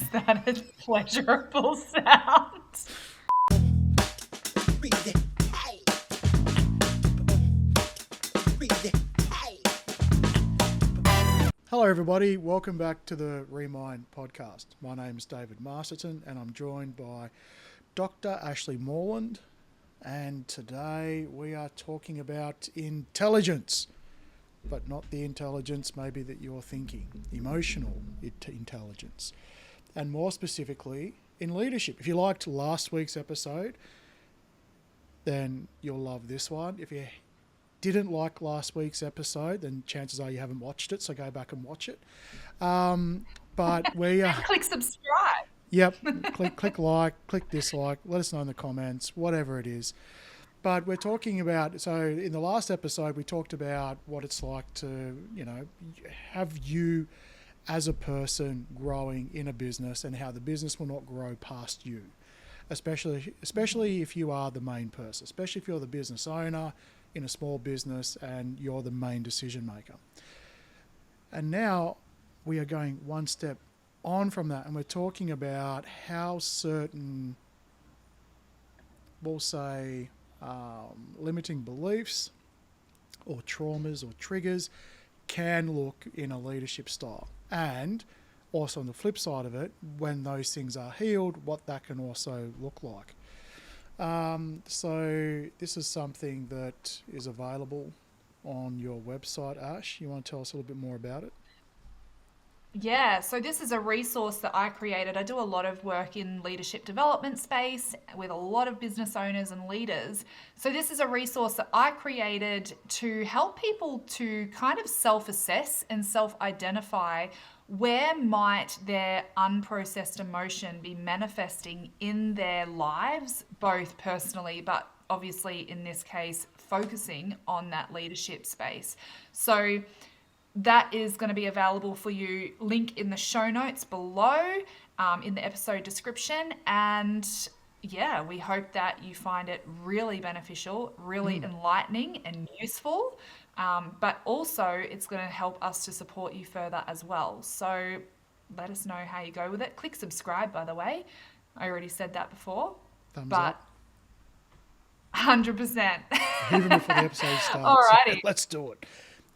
Is that a pleasurable sound? Hello everybody, welcome back to the Remind podcast. My name is David Masterton and I'm joined by Dr. Ashleigh Moreland, and today we are talking about intelligence, but not the intelligence maybe that you're thinking, emotional intelligence, and more specifically in leadership. If you liked last week's episode, then you'll love this one. If you didn't like last week's episode, then chances are you haven't watched it, so go back and watch it. But we Click subscribe. Yep, click like, click dislike, let us know in the comments, whatever it is. But we're talking about, so in the last episode we talked about what it's like to, have you as a person growing in a business and how the business will not grow past you, especially if you are the main person, especially if you're the business owner in a small business and you're the main decision maker. And now we are going one step on from that, and we're talking about how certain, we'll say, limiting beliefs or traumas or triggers can look in a leadership style. And also on the flip side of it, when those things are healed, what that can also look like. So this is something that is available on your website, Ash. You want to tell us a little bit more about it? Yeah, so this is a resource that I created. I do a lot of work in leadership development space with a lot of business owners and leaders. So this is a resource that I created to help people to kind of self-assess and self-identify where might their unprocessed emotion be manifesting in their lives, both personally, but obviously in this case, focusing on that leadership space. So that is going to be available for you. Link in the show notes below, in the episode description. And yeah, we hope that you find it really beneficial, really enlightening and useful. But also it's going to help us to support you further as well. So let us know how you go with it. Click subscribe, by the way. I already said that before. Thumbs but up. 100%. Even before the episode starts. Alrighty. Let's do it.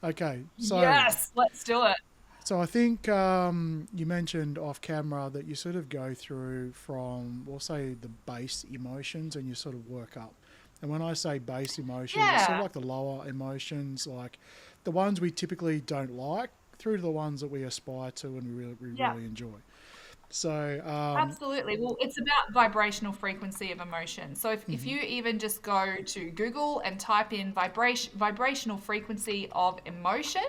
Okay, so Yes, let's do it. So I think you mentioned off camera that you sort of go through from, we'll say, the base emotions and you sort of work up. And when I say base emotions, it's sort of like the lower emotions, like the ones we typically don't like, through to the ones that we aspire to and we really enjoy. So absolutely. Well, it's about vibrational frequency of emotion. So if you even just go to Google and type in vibrational frequency of emotion,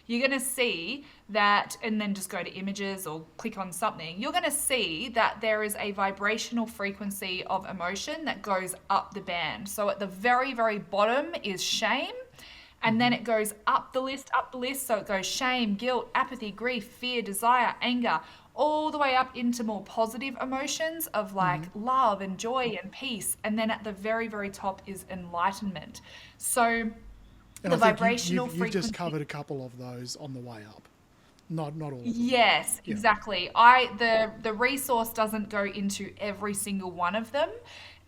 you're going to see that, and then just go to images or click on something, you're going to see that there is a vibrational frequency of emotion that goes up the band. So at the very, very bottom is shame. And then it goes up the list. So it goes shame, guilt, apathy, grief, fear, desire, anger, all the way up into more positive emotions of like love and joy and peace. And then at the very, very top is enlightenment. So the vibrational frequency. You've just covered a couple of those on the way up. Not all of them. Yes, exactly. The resource doesn't go into every single one of them.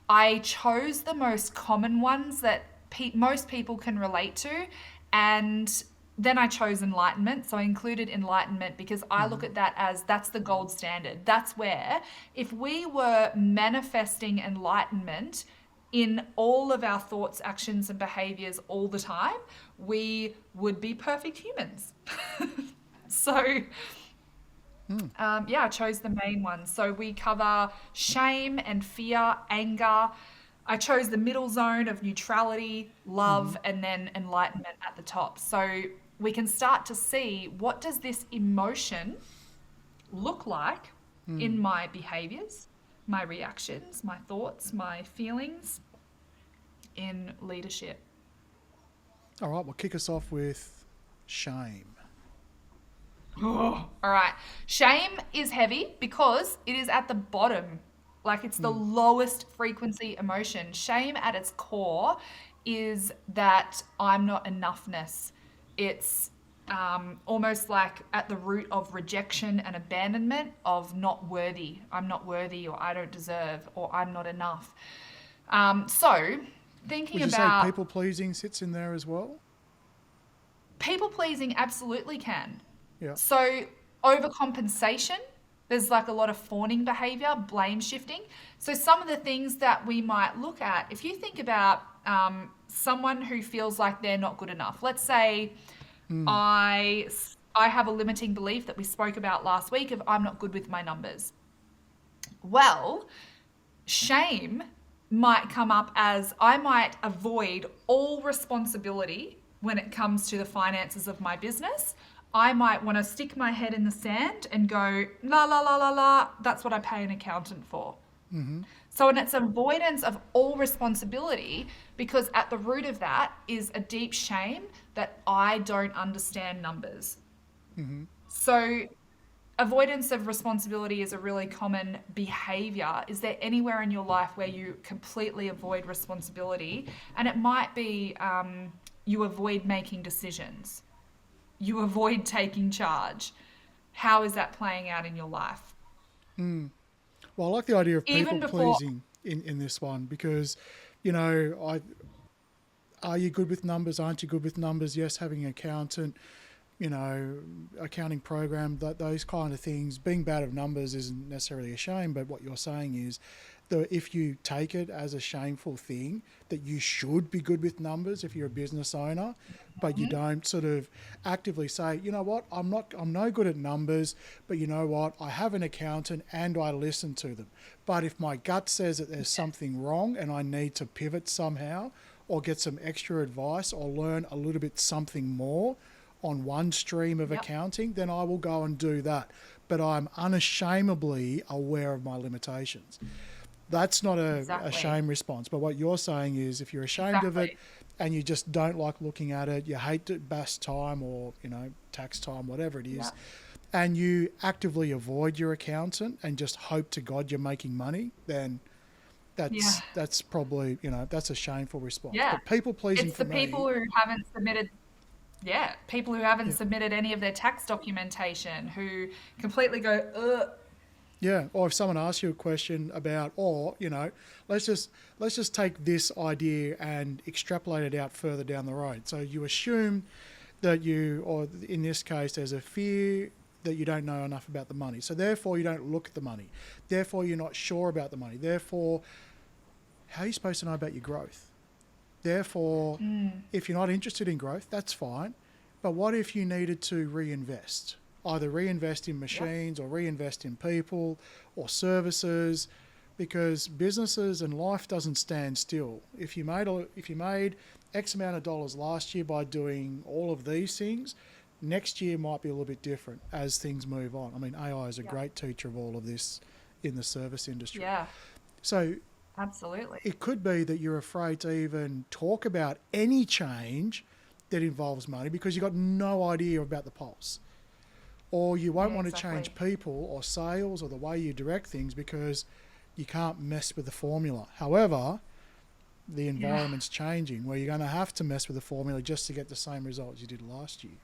I chose the most common ones that most people can relate to, and then I chose enlightenment. So I included enlightenment because I look at that as that's the gold standard. That's where, if we were manifesting enlightenment in all of our thoughts, actions, and behaviors all the time, we would be perfect humans. So I chose the main ones. So we cover shame and fear, anger. I chose the middle zone of neutrality, love, and then enlightenment at the top. So we can start to see, what does this emotion look like in my behaviors, my reactions, my thoughts, my feelings in leadership. All right, we'll kick us off with shame. All right. Shame is heavy because it is at the bottom. Like, it's the lowest frequency emotion. Shame at its core is that I'm not enoughness. It's almost like at the root of rejection and abandonment of not worthy. I'm not worthy, or I don't deserve, or I'm not enough. So thinking Would you say about people pleasing sits in there as well? people pleasing, absolutely can. Yeah. So overcompensation, there's like a lot of fawning behavior, blame shifting. So some of the things that we might look at, if you think about someone who feels like they're not good enough, let's say I have a limiting belief that we spoke about last week of I'm not good with my numbers. Well, shame might come up as I might avoid all responsibility when it comes to the finances of my business. I might want to stick my head in the sand and go, la, la, la, la, la, that's what I pay an accountant for. So, and it's avoidance of all responsibility because at the root of that is a deep shame that I don't understand numbers. So, avoidance of responsibility is a really common behavior. Is there anywhere in your life where you completely avoid responsibility? And it might be you avoid making decisions, you avoid taking charge. How is that playing out in your life? Well, I like the idea of people Even before, pleasing in this one because, are you good with numbers? Aren't you good with numbers? Yes, having an accountant, accounting program, those kind of things. Being bad at numbers isn't necessarily a shame, but what you're saying is that if you take it as a shameful thing, that you should be good with numbers if you're a business owner, but you don't sort of actively say, you know what, I'm no good at numbers, but you know what, I have an accountant and I listen to them. But if my gut says that there's something wrong and I need to pivot somehow or get some extra advice or learn a little bit something more on one stream of accounting, then I will go and do that. But I'm unashamedly aware of my limitations. That's not a shame response. But what you're saying is if you're ashamed of it and you just don't like looking at it, you hate BAS time or, tax time, whatever it is, and you actively avoid your accountant and just hope to God you're making money, then that's probably, that's a shameful response. yeah, But people pleasing it's for the people me, who haven't submitted. Yeah, people who haven't submitted any of their tax documentation, who completely go, ugh. yeah, or if someone asks you a question about, or let's just take this idea and extrapolate it out further down the road. So you assume that or in this case, there's a fear that you don't know enough about the money. So therefore, you don't look at the money. Therefore, you're not sure about the money. Therefore, how are you supposed to know about your growth? Therefore, if you're not interested in growth, that's fine. But what if you needed to reinvest? Either reinvest in machines or reinvest in people or services, because businesses and life doesn't stand still. If you made X amount of dollars last year by doing all of these things, next year might be a little bit different as things move on. I mean, AI is a great teacher of all of this in the service industry. Yeah, So absolutely. it could be that you're afraid to even talk about any change that involves money because you've got no idea about the pulse. Or you won't want to change people or sales or the way you direct things because you can't mess with the formula. However, the environment's changing where you're going to have to mess with the formula just to get the same results you did last year.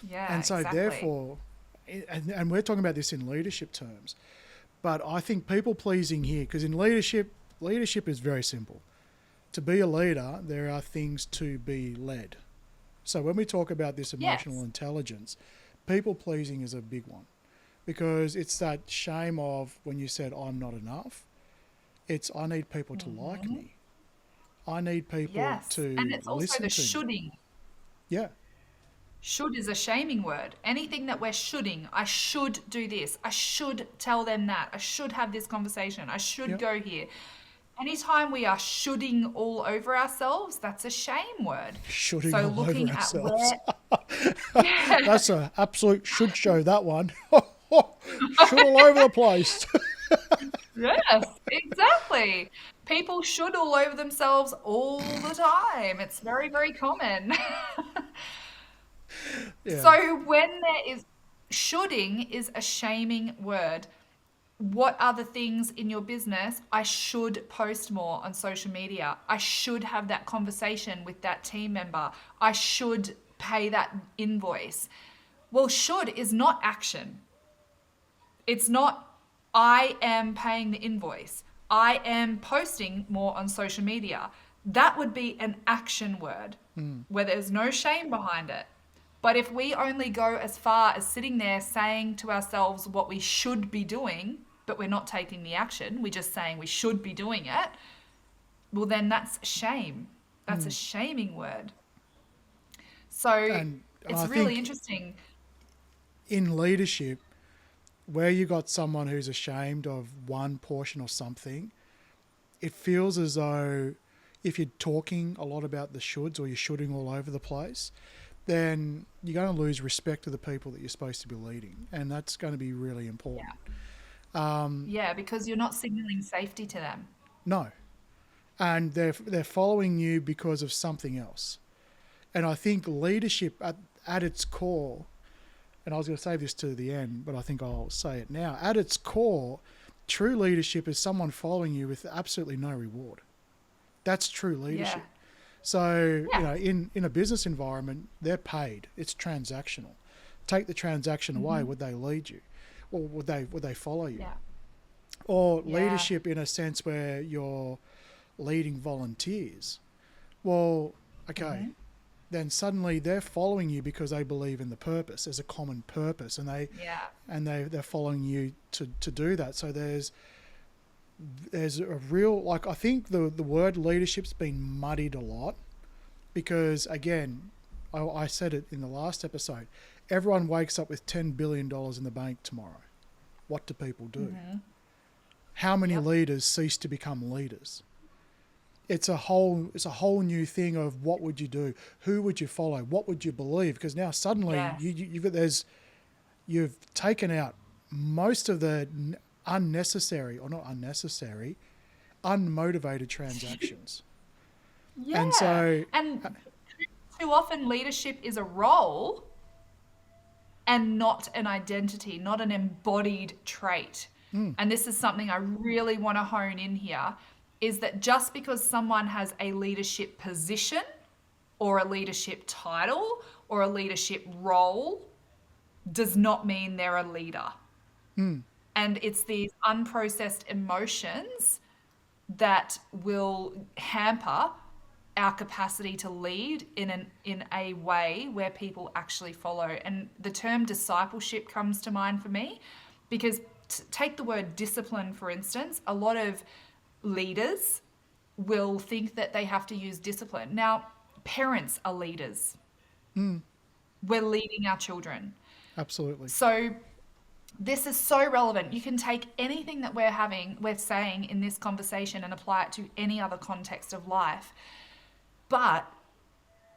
Yeah, And so therefore, and we're talking about this in leadership terms, but I think people pleasing here, because in leadership is very simple. To be a leader, there are things to be led. So when we talk about this emotional intelligence, people pleasing is a big one because it's that shame of when you said, I'm not enough. It's, I need people to like me. I need people to and it's also listen the to me. shoulding. Yeah. Should is a shaming word. Anything that we're shoulding, I should do this, I should tell them that, I should have this conversation, I should go here. Anytime we are shoulding all over ourselves, that's a shame word. Shoulding So all looking over at ourselves. where That's an absolute should show, that one. Should all over the place. yes, exactly. People should all over themselves all the time. It's very, very common. Yeah. So when there is shoulding is a shaming word. What are the things in your business? I should post more on social media. I should have that conversation with that team member. I should pay that invoice. Well, should is not action. It's not, I am paying the invoice. I am posting more on social media. That would be an action word where there's no shame behind it. But if we only go as far as sitting there saying to ourselves what we should be doing, but we're not taking the action, we're just saying we should be doing it, well, then that's shame. That's a shaming word. So And it's I really think interesting. in leadership, where you got someone who's ashamed of one portion or something, it feels as though if you're talking a lot about the shoulds or you're shoulding all over the place, then you're going to lose respect to the people that you're supposed to be leading. And that's going to be really important. Yeah, because you're not signaling safety to them. No. And they're following you because of something else. And I think leadership at its core, and I was going to save this to the end, but I think I'll say it now. At its core, true leadership is someone following you with absolutely no reward. That's true leadership. Yeah. So, Yeah. you know, in a business environment, they're paid. It's transactional. Take the transaction away, would they lead you? Or would they follow you? Yeah. Or Yeah. leadership in a sense where you're leading volunteers. Well, okay, then suddenly they're following you because they believe in the purpose. There's a common purpose, and they're following you to do that. So there's a real, like, I think the word leadership's been muddied a lot because, again, I said it in the last episode, everyone wakes up with $10 billion in the bank tomorrow. What do people do? How many leaders cease to become leaders? It's a whole new thing of what would you do? Who would you follow? What would you believe? Because now suddenly you've taken out most of the unnecessary, or not unnecessary, unmotivated transactions. Yeah. And so, and too often leadership is a role and not an identity, not an embodied trait. And this is something I really want to hone in here, is that just because someone has a leadership position or a leadership title or a leadership role does not mean they're a leader. And it's these unprocessed emotions that will hamper our capacity to lead in a way where people actually follow. And the term discipleship comes to mind for me because take the word discipline, for instance. A lot of leaders will think that they have to use discipline. Now, parents are leaders. We're leading our children. absolutely. So this is so relevant. You can take anything that we're saying in this conversation and apply it to any other context of life. But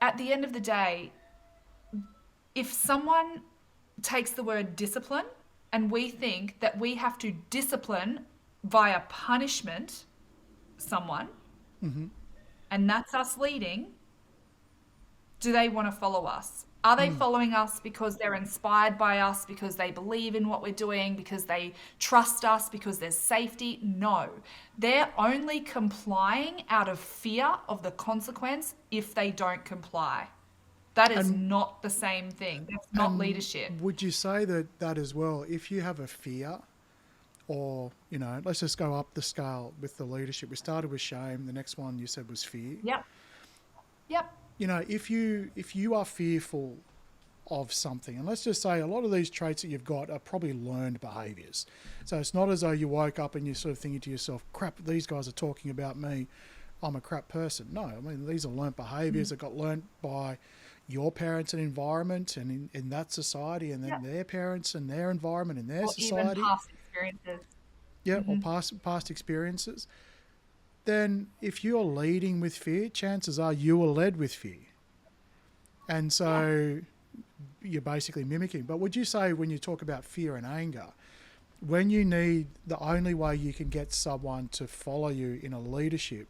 at the end of the day, if someone takes the word discipline and we think that we have to discipline via punishment someone, and that's us leading, do they want to follow us? Are they following us because they're inspired by us, because they believe in what we're doing, because they trust us, because there's safety? No. They're only complying out of fear of the consequence if they don't comply. That is not the same thing. That's not leadership. Would you say that as well, if you have a fear, or, you know, let's just go up the scale with the leadership. We started with shame. The next one you said was fear. Yep. You know, if you are fearful of something, and let's just say a lot of these traits that you've got are probably learned behaviours. So it's not as though you woke up and you're sort of thinking to yourself, crap, these guys are talking about me, I'm a crap person. No, I mean, these are learned behaviours that got learned by your parents and environment, and in that society, and then their parents and their environment and their Or society. even past experiences. Yeah, or past experiences. Then if you're leading with fear, chances are you were led with fear. And so you're basically mimicking. But would you say when you talk about fear and anger, when you need, the only way you can get someone to follow you in a leadership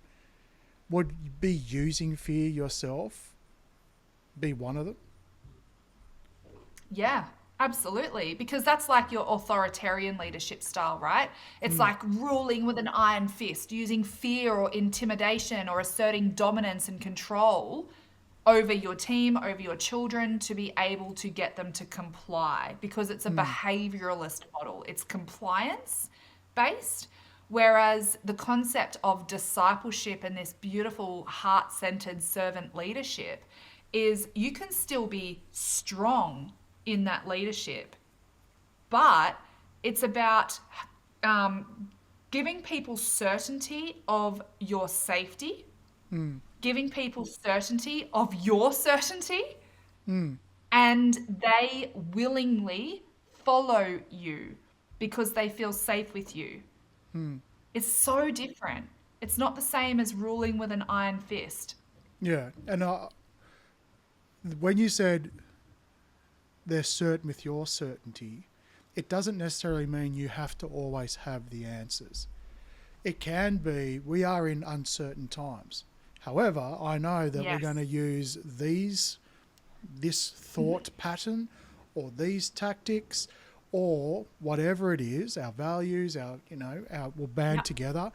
would be using fear yourself be one of them? Yeah, absolutely. Because that's like your authoritarian leadership style, right? It's like ruling with an iron fist, using fear or intimidation or asserting dominance and control over your team, over your children, to be able to get them to comply, because it's a behavioralist model. It's compliance based. Whereas the concept of discipleship and this beautiful heart-centered servant leadership is you can still be strong in that leadership, but it's about giving people certainty of your safety, giving people certainty of your certainty, and they willingly follow you because they feel safe with you. It's so different. It's not the same as ruling with an iron fist. Yeah. And when you said they're certain with your certainty, it doesn't necessarily mean you have to always have the answers. It can be, we are in uncertain times. However, I know that we're going to use this thought pattern or these tactics or whatever it is, our values, we'll band together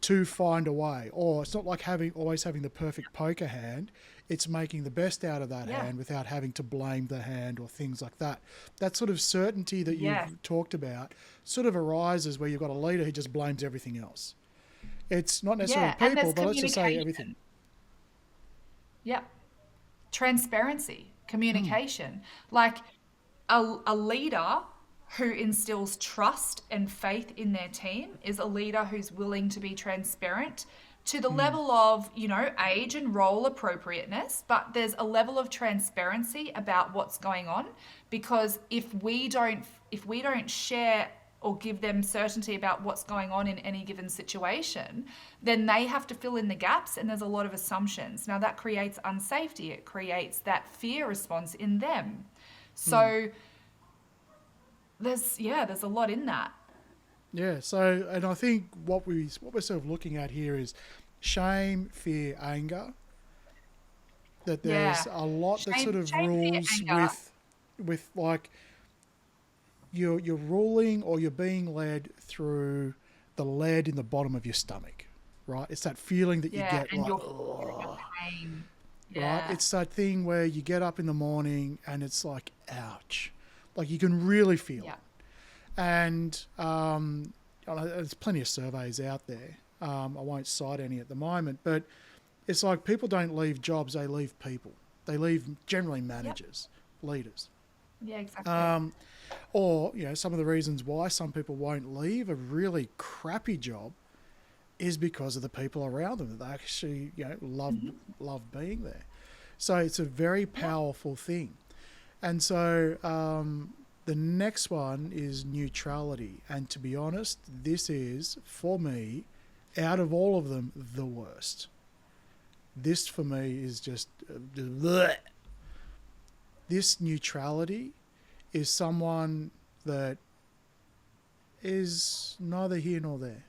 to find a way. Or it's not like always having the perfect poker hand. It's making the best out of that hand without having to blame the hand or things like that. That sort of certainty that you've talked about sort of arises where you've got a leader who just blames everything else. It's not necessarily people, but let's just say everything. Yep. Transparency, communication. Like a leader who instills trust and faith in their team is a leader who's willing to be transparent to the level of, age and role appropriateness, but there's a level of transparency about what's going on, because if we don't share or give them certainty about what's going on in any given situation, then they have to fill in the gaps, and there's a lot of assumptions. Now that creates unsafety. It creates that fear response in them. So there's a lot in that. Yeah. So, and I think what we're sort of looking at here is shame, fear, anger. That there's a lot that sort of rules with like you're ruling or you're being led through the lead in the bottom of your stomach, right? It's that feeling that you get and like, your pain. Right? It's that thing where you get up in the morning and it's like, ouch. Like you can really feel it. And there's plenty of surveys out there. I won't cite any at the moment, but it's like people don't leave jobs, they leave people. They leave generally managers, leaders. Yeah, exactly. Or, some of the reasons why some people won't leave a really crappy job is because of the people around them that they actually, love being there. So it's a very powerful thing. And so the next one is neutrality. And to be honest, this is, for me, out of all of them, the worst. This, for me, is just... bleh. This neutrality is someone that is neither here nor there.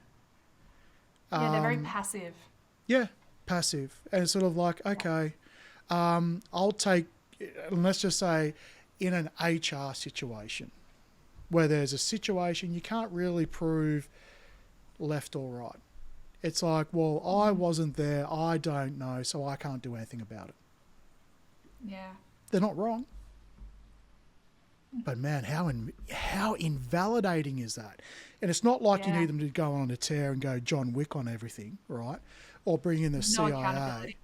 They're very passive. Yeah, passive. And it's sort of like, okay, I'll take... Let's just say in an HR situation where there's a situation you can't really prove left or right. It's like, well, I wasn't there, I don't know, so I can't do anything about it. Yeah. They're not wrong. But man, how invalidating is that? And it's not like you need them to go on a tear and go John Wick on everything, right? Or bring in the CIA.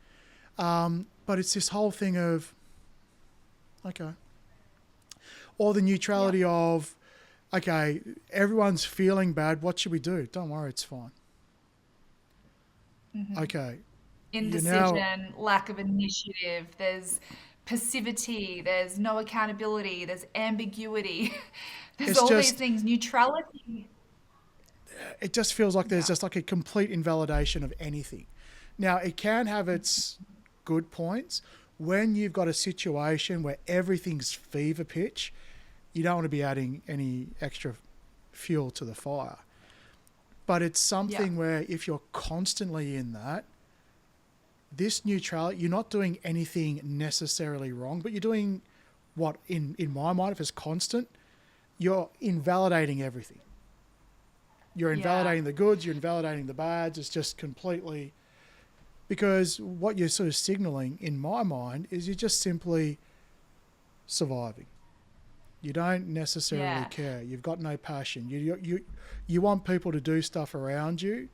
But it's this whole thing of, okay. Or the neutrality of, okay, everyone's feeling bad. What should we do? Don't worry, it's fine. Okay. Indecision, lack of initiative, there's passivity, there's no accountability, there's ambiguity. There's all these things. Neutrality. It just feels like there's just like a complete invalidation of anything. Now, it can have its good points. When you've got a situation where everything's fever pitch, you don't want to be adding any extra fuel to the fire. But it's something where if you're constantly in that, this neutrality, you're not doing anything necessarily wrong, but you're doing what, in my mind, if it's constant, you're invalidating everything. You're invalidating the goods, you're invalidating the bads. It's just completely Because what you're sort of signaling in my mind is you're just simply surviving. You don't necessarily Yeah. care. You've got no passion. You want people to do stuff around you,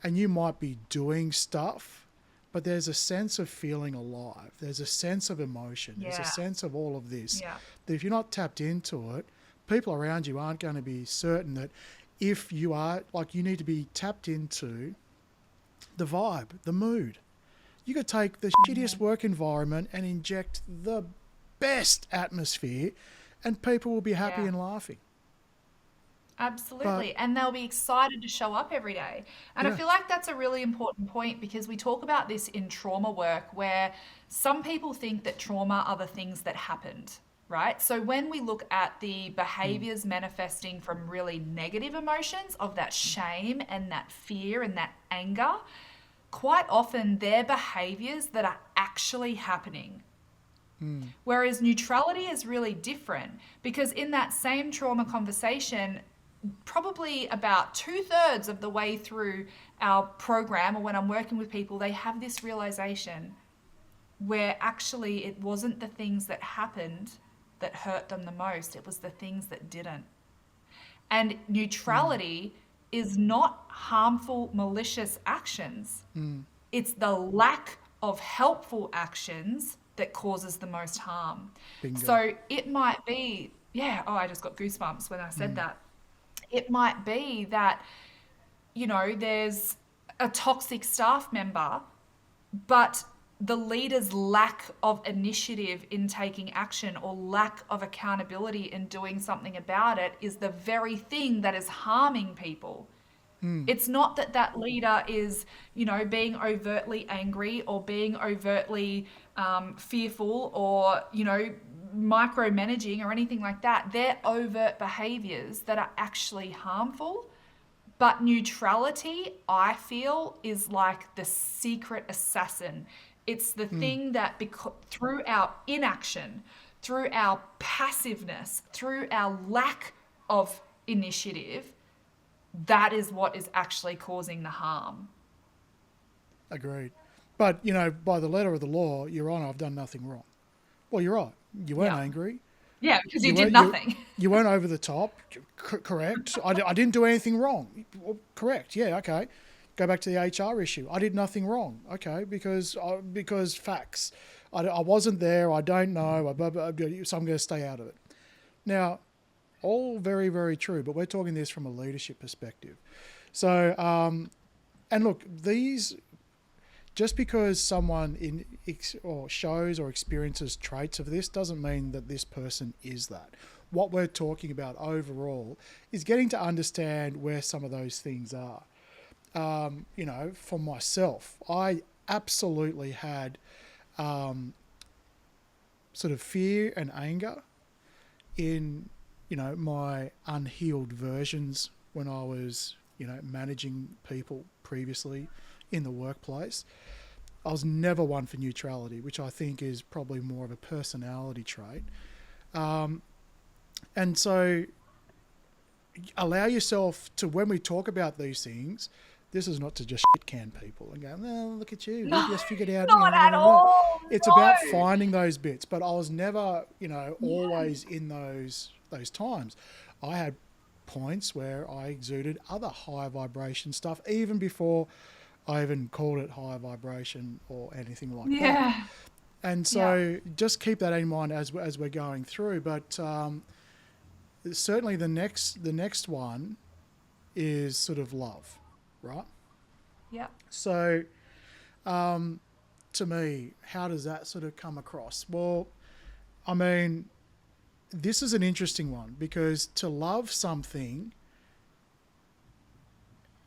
and you might be doing stuff, but there's a sense of feeling alive. There's a sense of emotion. There's a Yeah. sense of all of this. Yeah. That if you're not tapped into it, people around you aren't going to be certain that if you are, like, you need to be tapped into the vibe, the mood. You could take the shittiest work environment and inject the best atmosphere, and people will be happy Yeah. and laughing. But Absolutely. And they'll be excited to show up every day. And I yeah, feel like that's a really important point because we talk about this in trauma work where some people think that trauma are the things that happened, right? So when we look at the behaviors manifesting from really negative emotions of that shame and that fear and that anger, quite often they're behaviors that are actually happening. Whereas neutrality is really different because in that same trauma conversation, probably about 2/3 of the way through our program or when I'm working with people, they have this realization where actually it wasn't the things that happened that hurt them the most, it was the things that didn't. And neutrality is not harmful, malicious actions. It's the lack of helpful actions that causes the most harm. bingo. So it might be, yeah, oh, I just got goosebumps when I said that. It might be that, there's a toxic staff member, but the leader's lack of initiative in taking action or lack of accountability in doing something about it is the very thing that is harming people. It's not that that leader is, being overtly angry or being overtly fearful or, micromanaging or anything like that. They're overt behaviors that are actually harmful. But neutrality, I feel, is like the secret assassin. It's the thing that through our inaction, through our passiveness, through our lack of initiative, that is what is actually causing the harm. Agreed. But, by the letter of the law, Your Honour, I've done nothing wrong. Well, you're right. You weren't Yeah. angry. Yeah, because you You did weren't you nothing. you weren't over the top. Correct. I didn't do anything wrong. Well, correct. Yeah. Okay. Go back to the HR issue. I did nothing wrong. Okay, because facts. I wasn't there. I don't know. So I'm going to stay out of it. Now, all very, very true. But we're talking this from a leadership perspective. So, and look, these. Just because someone or shows or experiences traits of this doesn't mean that this person is that. What we're talking about overall is getting to understand where some of those things are. For myself, I absolutely had sort of fear and anger in, my unhealed versions when I was, managing people previously in the workplace. I was never one for neutrality, which I think is probably more of a personality trait. And so allow yourself to, when we talk about these things, this is not to just shit can people and go, well, look at you, No, we've just figured out. not at all. It's about No. finding those bits. But I was never, Yeah. always in those times. I had points where I exuded other high vibration stuff, even before I even called it high vibration or anything like that. Yeah. And so just keep that in mind as we're going through. But certainly the next one is sort of love, right? Yeah. So to me, how does that sort of come across? Well, I mean, this is an interesting one because to love something,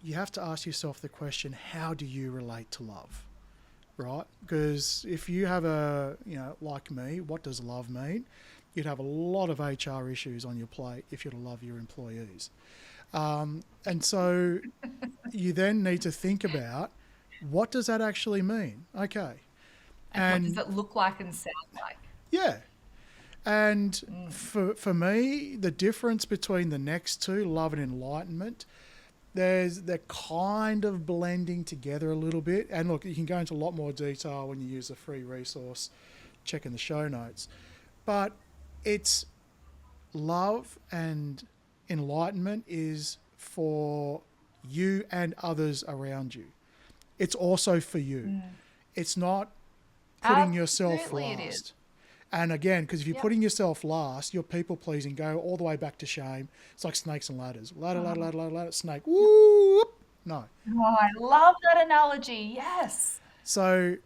you have to ask yourself the question, how do you relate to love, right? Because if you have like me, what does love mean? You'd have a lot of HR issues on your plate if you're to love your employees. And so you then need to think about, what does that actually mean? Okay. And what does it look like and sound like? Yeah. And for me, the difference between the next two, love and enlightenment, they're kind of blending together a little bit. And look, you can go into a lot more detail when you use the free resource, check in the show notes. But it's love and enlightenment is for you and others around you. It's also for you. It's not putting yourself Absolutely it is. last. And again, because if you're Yep. putting yourself last, you're people pleasing, go all the way back to shame. It's like snakes and ladders. Ladder, ladder, ladder, ladder, ladder, snake. Whoop. No. Oh, I love that analogy. Yes. So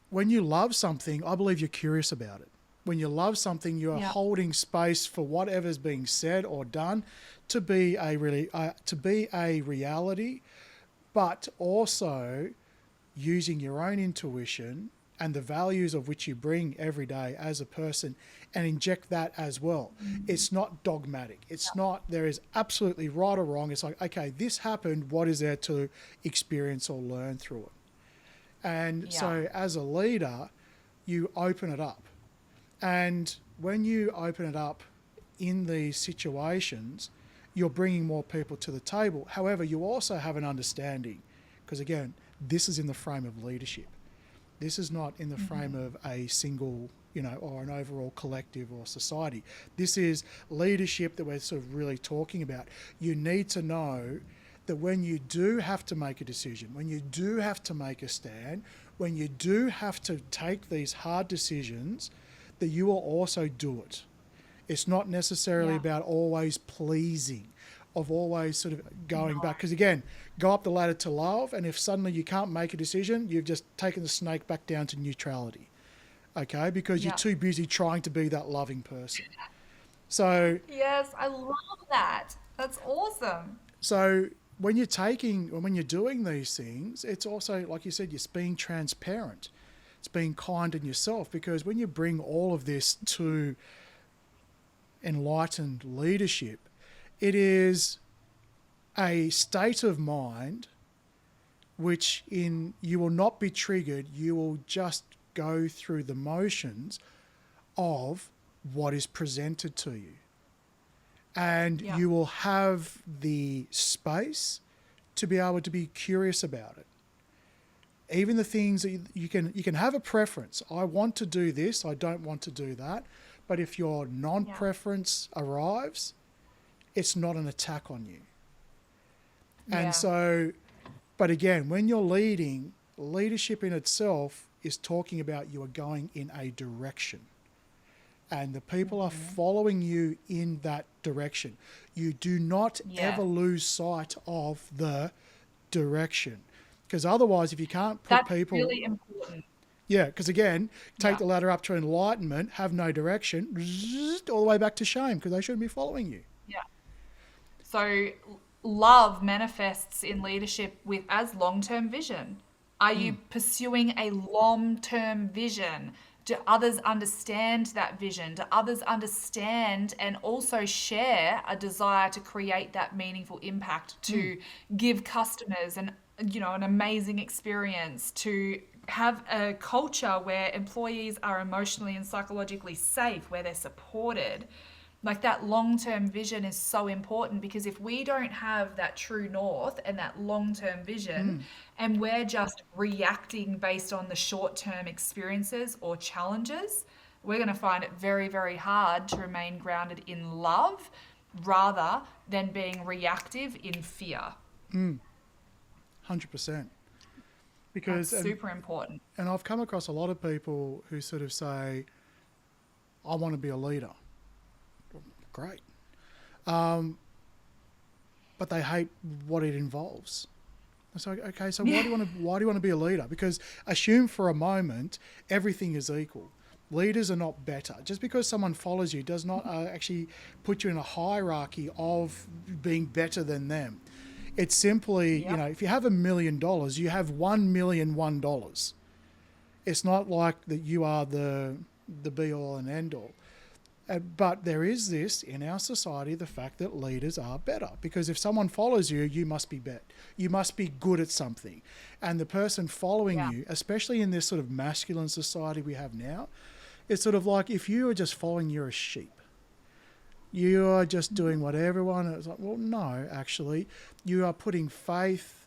when you love something, I believe you're curious about it. When you love something, you are Yep. holding space for whatever's being said or done to be a reality, but also using your own intuition and the values of which you bring every day as a person and inject that as well. It's not dogmatic. It's not, there is absolutely right or wrong. It's like, okay, this happened. What is there to experience or learn through it? And so as a leader, you open it up. And when you open it up in these situations, you're bringing more people to the table. However, you also have an understanding, because again, this is in the frame of leadership. This is not in the frame of a single, or an overall collective or society. This is leadership that we're sort of really talking about. You need to know that when you do have to make a decision, when you do have to make a stand, when you do have to take these hard decisions, that you will also do it. It's not necessarily about always pleasing, of always sort of going back. Because again, go up the ladder to love, and if suddenly you can't make a decision, you've just taken the snake back down to neutrality, okay? Because you're too busy trying to be that loving person. So, Yes, I love that. That's awesome. so when you're doing these things, it's also, like you said, you're being transparent. It's being kind in yourself, because when you bring all of this to enlightened leadership, it is a state of mind which you will not be triggered. You will just go through the motions of what is presented to you. And you will have the space to be able to be curious about it. Even the things that you can have a preference. I want to do this, I don't want to do that. But if your non-preference arrives, it's not an attack on you. And so, but again, when you're leading, leadership in itself is talking about you are going in a direction. And the people are following you in that direction. You do not ever lose sight of the direction. Because otherwise, if you can't put That's people... really important. Yeah, because again, take the ladder up to enlightenment, have no direction, all the way back to shame, because they shouldn't be following you. Yeah. So love manifests in leadership as long-term vision. Are you pursuing a long-term vision? Do others understand that vision? Do others understand and also share a desire to create that meaningful impact, to give customers an amazing experience, to have a culture where employees are emotionally and psychologically safe, where they're supported? Like, that long-term vision is so important, because if we don't have that true north and that long-term vision, and we're just reacting based on the short-term experiences or challenges, we're going to find it very, very hard to remain grounded in love rather than being reactive in fear. 100%. Because, That's super important. And I've come across a lot of people who sort of say, I want to be a leader. Great. But they hate what it involves. It's like, okay, so why do you want to be a leader? Because assume for a moment everything is equal. Leaders are not better. Just because someone follows you does not actually put you in a hierarchy of being better than them. It's simply, if you have $1 million, you have $1,000,001. It's not like that you are the be all and end all. But there is this in our society, the fact that leaders are better, because if someone follows you, you must be you must be good at something. And the person following you, especially in this sort of masculine society we have now, it's sort of like, if you are just following, you're a sheep. You are just doing what everyone is like. Well, no, actually, you are putting faith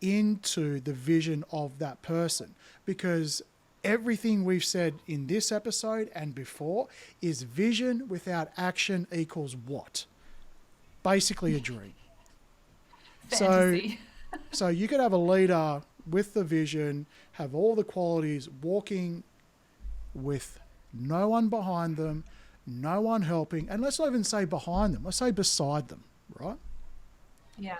into the vision of that person, because everything we've said in this episode and before is vision without action equals what? Basically a dream. So, Fantasy. so you could have a leader with the vision, have all the qualities, walking with no one behind them, no one helping, and let's not even say behind them, let's say beside them, right? Yeah.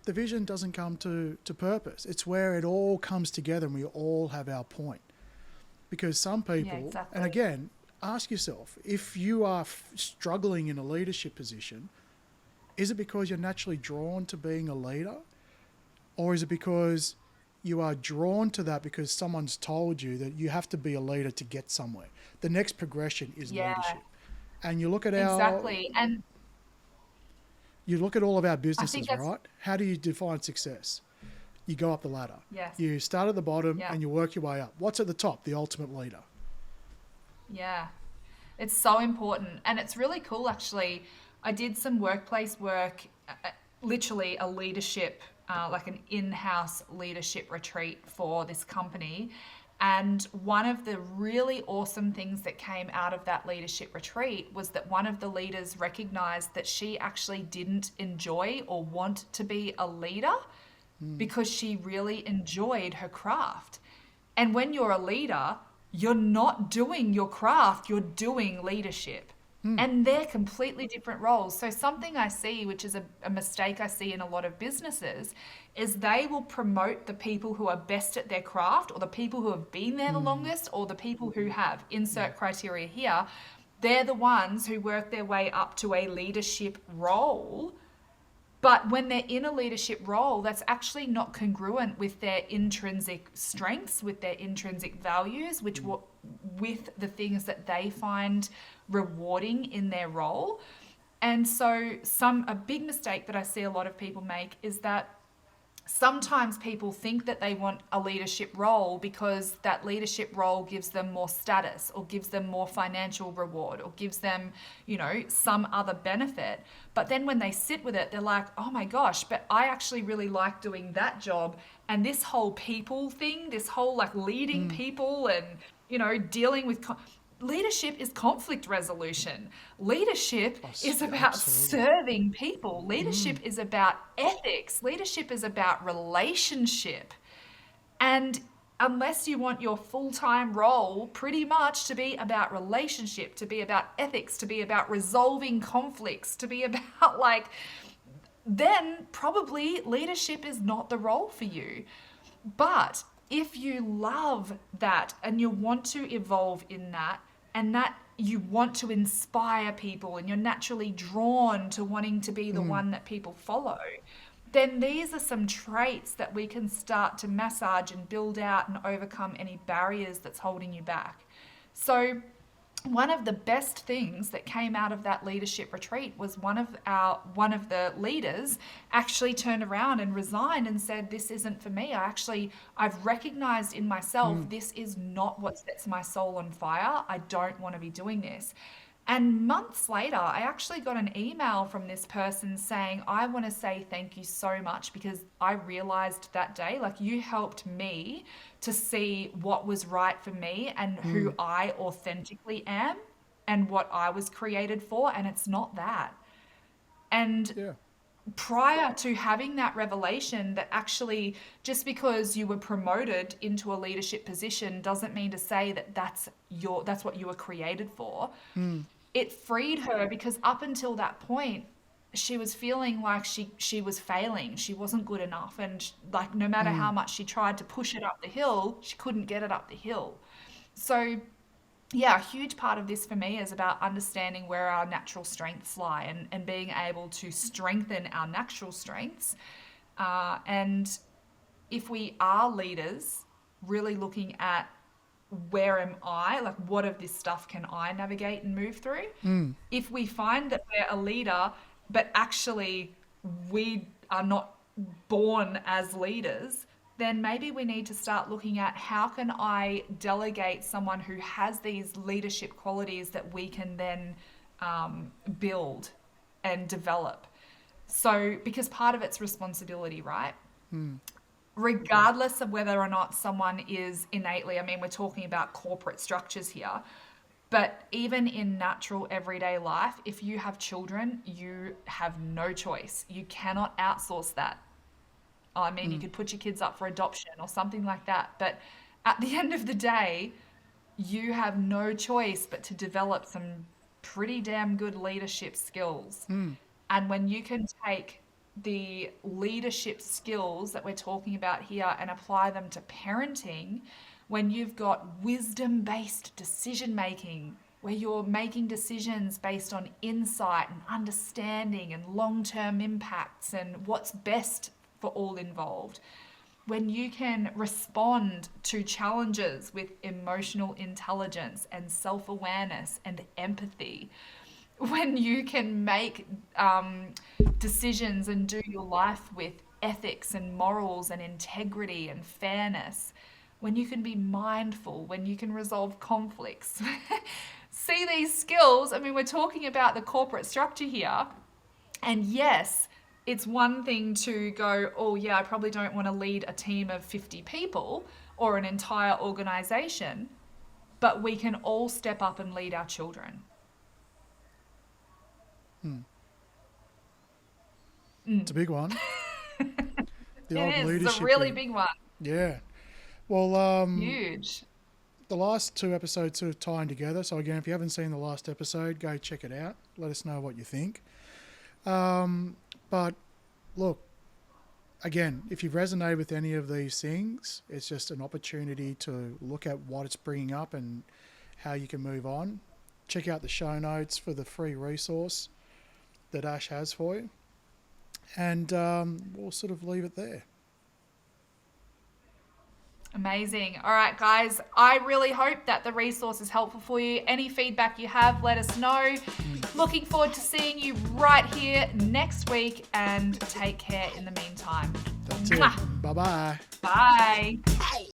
The vision doesn't come to purpose. It's where it all comes together and we all have our point. Because some people, Yeah, exactly. and again, ask yourself, if you are struggling in a leadership position, is it because you're naturally drawn to being a leader? Or is it because you are drawn to that because someone's told you that you have to be a leader to get somewhere? The next progression is Yeah, leadership. And you look at exactly. And you look at all of our I think businesses, that's, right? How do you define success? You go up the ladder. yes. You start at the bottom Yeah. and you work your way up. What's at the top? The ultimate leader. Yeah. It's so important. And it's really cool, actually. I did some workplace work, literally a leadership, like an in house leadership retreat for this company. And one of the really awesome things that came out of that leadership retreat was that one of the leaders recognized that she actually didn't enjoy or want to be a leader because she really enjoyed her craft. And when you're a leader, you're not doing your craft, you're doing leadership. And they're completely different roles. So, something I see, which is a mistake I see in a lot of businesses, is they will promote the people who are best at their craft, or the people who have been there the longest, or the people who have insert criteria here. They're the ones who work their way up to a leadership role. But when they're in a leadership role, that's actually not congruent with their intrinsic strengths, with their intrinsic values, with the things that they find rewarding in their role. And so a big mistake that I see a lot of people make is that sometimes people think that they want a leadership role because that leadership role gives them more status or gives them more financial reward or gives them, some other benefit. But then when they sit with it, they're like, oh my gosh, but I actually really like doing that job. And this whole people thing, this whole like leading people and, dealing with leadership is conflict resolution. Leadership is about serving people. Leadership is about ethics. Leadership is about relationship. And unless you want your full-time role pretty much to be about relationship, to be about ethics, to be about resolving conflicts, to be about then probably leadership is not the role for you. But if you love that and you want to evolve in that, and that you want to inspire people and you're naturally drawn to wanting to be the one that people follow, then these are some traits that we can start to massage and build out and overcome any barriers that's holding you back. So one of the best things that came out of that leadership retreat was one of the leaders actually turned around and resigned and said, this isn't for me. I've recognized in myself, this is not what sets my soul on fire. I don't want to be doing this. And months later, I actually got an email from this person saying, I want to say thank you so much because I realized that day, you helped me to see what was right for me and who I authentically am and what I was created for. And it's not that. And prior to having that revelation that actually just because you were promoted into a leadership position doesn't mean to say that that's what you were created for. It freed her because up until that point, she was feeling like she was failing. She wasn't good enough. And no matter how much she tried to push it up the hill, she couldn't get it up the hill. So yeah, a huge part of this for me is about understanding where our natural strengths lie and being able to strengthen our natural strengths. And if we are leaders, really looking at where am I, what of this stuff can I navigate and move through? If we find that we're a leader, but actually we are not born as leaders, then maybe we need to start looking at how can I delegate someone who has these leadership qualities that we can then build and develop. So, because part of it's responsibility, right? Regardless of whether or not someone is innately, I mean, we're talking about corporate structures here, but even in natural everyday life, if you have children, you have no choice. You cannot outsource that. I mean, you could put your kids up for adoption or something like that. But at the end of the day, you have no choice but to develop some pretty damn good leadership skills. And when you can take the leadership skills that we're talking about here and apply them to parenting, when you've got wisdom-based decision making, where you're making decisions based on insight and understanding and long-term impacts and what's best for all involved, when you can respond to challenges with emotional intelligence and self-awareness and empathy, when you can make decisions and do your life with ethics and morals and integrity and fairness, when you can be mindful, when you can resolve conflicts. See these skills, I mean, we're talking about the corporate structure here. And yes, it's one thing to go, oh yeah, I probably don't want to lead a team of 50 people or an entire organization, but we can all step up and lead our children. It's a big one. The old It is. It's a leadership really thing. big one. Yeah. Well, Huge. the last two episodes sort of tying together. So again, if you haven't seen the last episode, go check it out. Let us know what you think. But look, again, if you've resonated with any of these things, it's just an opportunity to look at what it's bringing up and how you can move on. Check out the show notes for the free resource that Ash has for you. And we'll sort of leave it there. Amazing. All right, guys, I really hope that the resource is helpful for you. Any feedback you have, let us know. Looking forward to seeing you right here next week, and take care in the meantime. That's it. Mwah. Bye-bye. Bye. Hey.